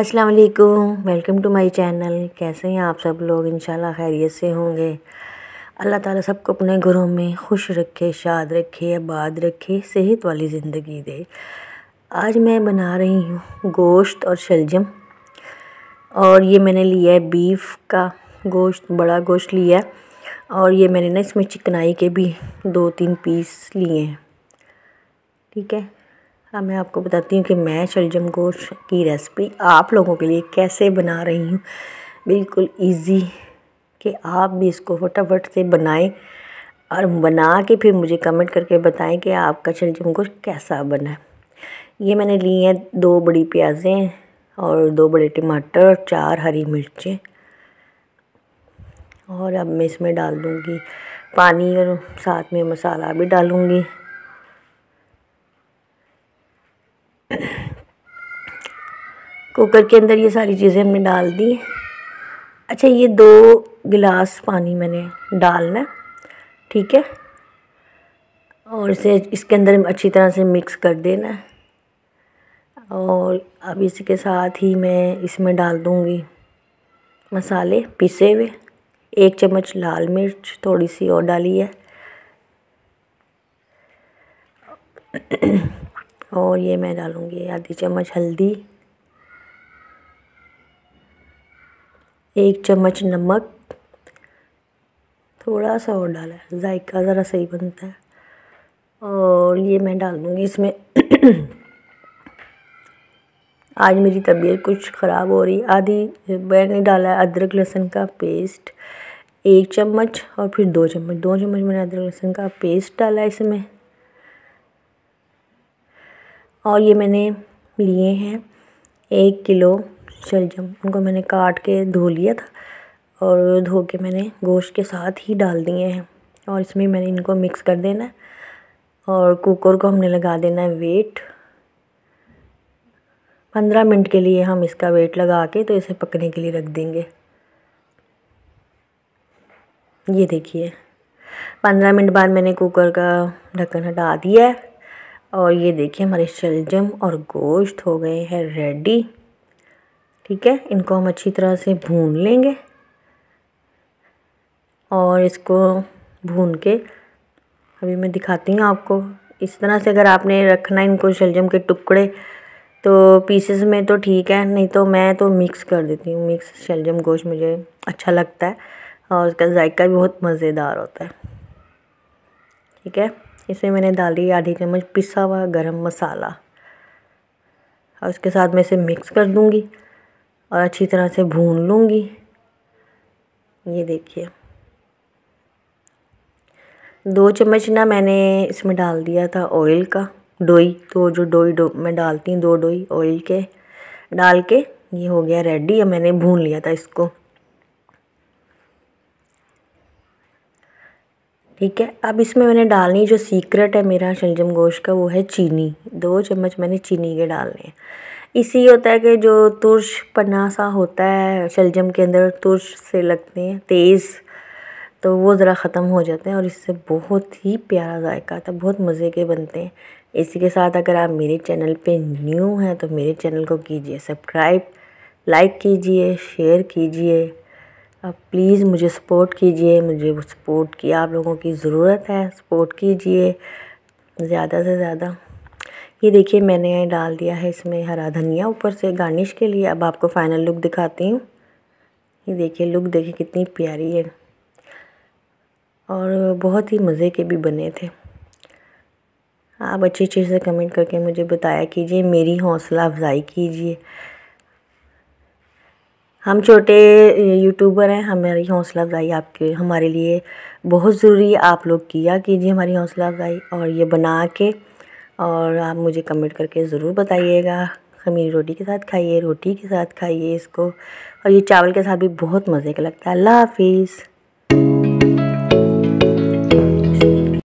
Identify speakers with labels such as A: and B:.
A: अस्सलाम वालेकुम, welcome to my channel. कैसे हैं आप सब लोग? इंशाल्लाह खैरियत से होंगे। अल्लाह ताला सबको अपने घरों में खुश रखे, शाद रखे, आबाद रखे, सेहत वाली ज़िंदगी दे। आज मैं बना रही हूँ गोश्त और शलजम। और ये मैंने लिया है बीफ का गोश्त, बड़ा गोश्त लिया है। और ये मैंने ना इसमें चिकनाई के भी 2-3 पीस लिए हैं। ठीक है, अब मैं आपको बताती हूँ कि मैं शलजम गोश्त की रेसिपी आप लोगों के लिए कैसे बना रही हूँ। बिल्कुल इजी, कि आप भी इसको फटाफट से बनाएं और बना के फिर मुझे कमेंट करके बताएं कि आपका शलजम गोश्त कैसा बना है। ये मैंने लिए हैं 2 बड़ी प्याज़ें और 2 बड़े टमाटर और 4 हरी मिर्चें। और अब मैं इसमें डाल दूँगी पानी और साथ में मसाला भी डालूँगी। कुकर के अंदर ये सारी चीज़ें हमने डाल दी। अच्छा, ये 2 गिलास पानी मैंने डालना है, ठीक है। और इसे इसके अंदर अच्छी तरह से मिक्स कर देना है। और अब इसके साथ ही मैं इसमें डाल दूँगी मसाले पिसे हुए। 1 चम्मच लाल मिर्च थोड़ी सी और डाली है। और ये मैं डालूँगी आधी चम्मच हल्दी, 1 चम्मच नमक, थोड़ा सा और डाला है, जायका ज़रा सही बनता है। और ये मैं डाल दूँगी इसमें आज मेरी तबीयत कुछ ख़राब हो रही, आधी मैंने डाला है अदरक लहसुन का पेस्ट 1 चम्मच और फिर 2 चम्मच मैंने अदरक लहसुन का पेस्ट डाला है इसमें। और ये मैंने लिए हैं 1 किलो शलजम, उनको मैंने काट के धो लिया था और धो के मैंने गोश्त के साथ ही डाल दिए हैं। और इसमें मैंने इनको मिक्स कर देना है। और कुकर को हमने लगा देना है वेट 15 मिनट के लिए। हम इसका वेट लगा के तो इसे पकने के लिए रख देंगे। ये देखिए 15 मिनट बाद मैंने कुकर का ढक्कन हटा दिया है। और ये देखिए हमारे शलजम और गोश्त हो गए हैं रेडी। ठीक है, इनको हम अच्छी तरह से भून लेंगे। और इसको भून के अभी मैं दिखाती हूँ आपको। इस तरह से अगर आपने रखना है इनको शलजम के टुकड़े तो पीसेस में तो ठीक है, नहीं तो मैं तो मिक्स कर देती हूँ। मिक्स शलजम गोश्त मुझे अच्छा लगता है और उसका जायका भी बहुत मज़ेदार होता है। ठीक है, इसमें मैंने डाली आधी चम्मच पिसा हुआ गरम मसाला और उसके साथ मैं इसे मिक्स कर दूँगी और अच्छी तरह से भून लूँगी। ये देखिए 2 चम्मच ना मैंने इसमें डाल दिया था ऑयल का, डोई। तो जो डोई मैं डालती हूँ 2 डोई ऑयल के डाल के, ये हो गया रेडी। अब मैंने भून लिया था इसको। ठीक है, अब इसमें मैंने डालनी, जो सीक्रेट है मेरा शलजम गोश्त का, वो है चीनी। 2 चम्मच मैंने चीनी के डालने हैं। इससे होता है कि जो तुर्श पन्ना सा होता है शलजम के अंदर, तुर्श से लगते हैं तेज़, तो वो ज़रा ख़त्म हो जाते हैं और इससे बहुत ही प्यारा जायका आता है, बहुत मज़े के बनते हैं। इसी के साथ अगर आप मेरे चैनल पे न्यू हैं तो मेरे चैनल को कीजिए सब्सक्राइब, लाइक कीजिए, शेयर कीजिए। आप प्लीज़ मुझे सपोर्ट कीजिए, मुझे सपोर्ट की आप लोगों की ज़रूरत है। सपोर्ट कीजिए ज़्यादा से ज़्यादा। ये देखिए मैंने डाल दिया है इसमें हरा धनिया ऊपर से गार्निश के लिए। अब आपको फाइनल लुक दिखाती हूँ। ये देखिए लुक देखिए कितनी प्यारी है और बहुत ही मज़े के भी बने थे। आप अच्छी चीज़ से कमेंट करके मुझे बताया कीजिए, मेरी हौसला अफजाई कीजिए। हम छोटे यूट्यूबर हैं, हमारी हौसला अफजाई आपके हमारे लिए बहुत ज़रूरी है। आप लोग किया कीजिए हमारी हौसला अफजाई और ये बना के, और आप मुझे कमेंट करके ज़रूर बताइएगा। खमीरी रोटी के साथ खाइए, रोटी के साथ खाइए इसको, और ये चावल के साथ भी बहुत मज़े का लगता है। अल्लाह हाफिज़।